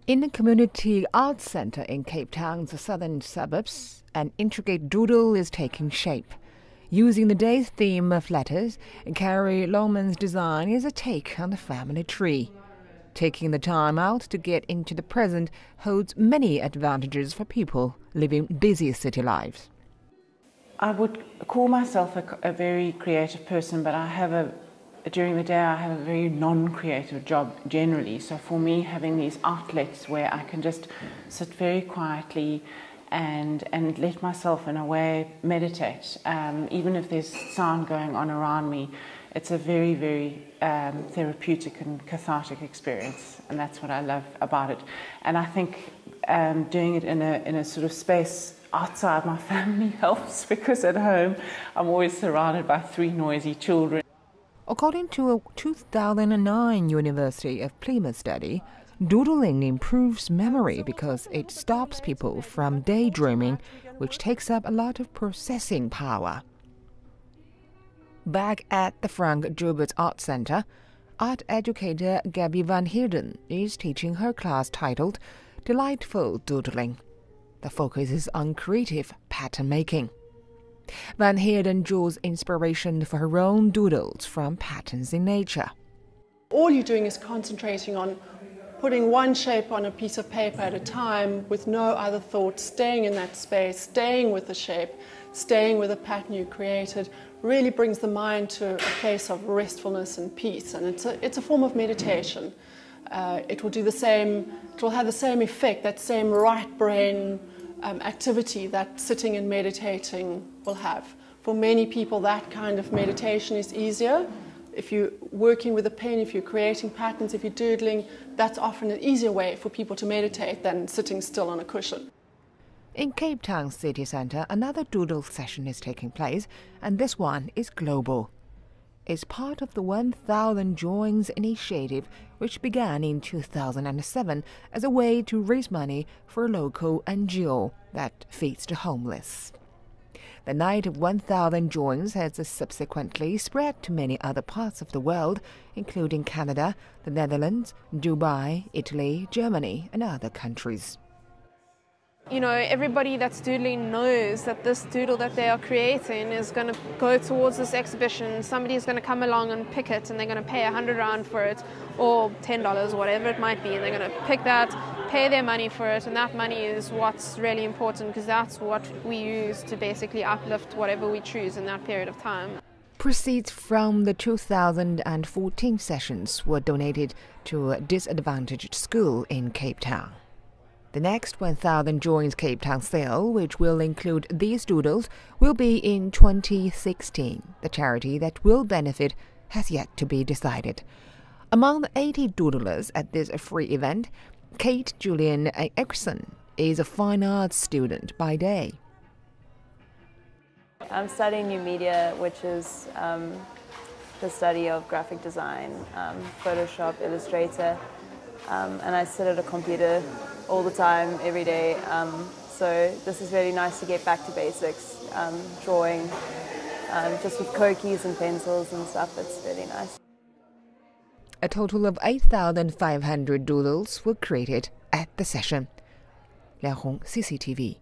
In a community arts centre in Cape Town's southern suburbs, an intricate doodle is taking shape. Using the day's theme of letters, Carrie Longman's design is a take on the family tree. Taking the time out to get into the present holds many advantages for people living busy city lives. I would call myself a very creative person, but during the day I have a very non-creative job generally. So for me, having these outlets where I can just sit very quietly and let myself in a way meditate, even if there's sound going on around me, it's a very, very therapeutic and cathartic experience, and that's what I love about it. And I think doing it in a sort of space outside my family helps, because at home I'm always surrounded by 3 noisy children. According to a 2009 University of Plymouth study, doodling improves memory because it stops people from daydreaming, which takes up a lot of processing power. Back at the Frank Joubert Art Centre, art educator Gabby Van Heerden is teaching her class titled Delightful Doodling. The focus is on creative pattern making. Van Heerden draws inspiration for her own doodles from patterns in nature. All you're doing is concentrating on putting one shape on a piece of paper at a time with no other thoughts, staying in that space, staying with the shape, staying with the pattern you created, really brings the mind to a place of restfulness and peace. And it's a form of meditation. It will do the same, it will have the same effect, that same right brain activity that sitting and meditating will have. For many people, that kind of meditation is easier. If you're working with a pen, if you're creating patterns, if you're doodling, that's often an easier way for people to meditate than sitting still on a cushion. In Cape Town city centre, another doodle session is taking place, and this one is global. It's part of the 1,000 Joins initiative, which began in 2007 as a way to raise money for a local NGO that feeds the homeless. The Night of 1,000 Joins has subsequently spread to many other parts of the world, including Canada, the Netherlands, Dubai, Italy, Germany, and other countries. You know, everybody that's doodling knows that this doodle that they are creating is going to go towards this exhibition. Somebody's going to come along and pick it, and they're going to pay R100 for it, or $10, whatever it might be, and they're going to pick that, pay their money for it, and that money is what's really important, because that's what we use to basically uplift whatever we choose in that period of time. Proceeds from the 2014 sessions were donated to a disadvantaged school in Cape Town. The next 1,000 Joins Cape Town sale, which will include these doodles, will be in 2016. The charity that will benefit has yet to be decided. Among the 80 doodlers at this free event, Kate Julian Erickson is a fine arts student by day. I'm studying new media, which is the study of graphic design, Photoshop, Illustrator, and I sit at a computer all the time, every day, so this is really nice to get back to basics, drawing, just with Kokeys and pencils and stuff. It's really nice. A total of 8,500 doodles were created at the session. Liang Hong, CCTV.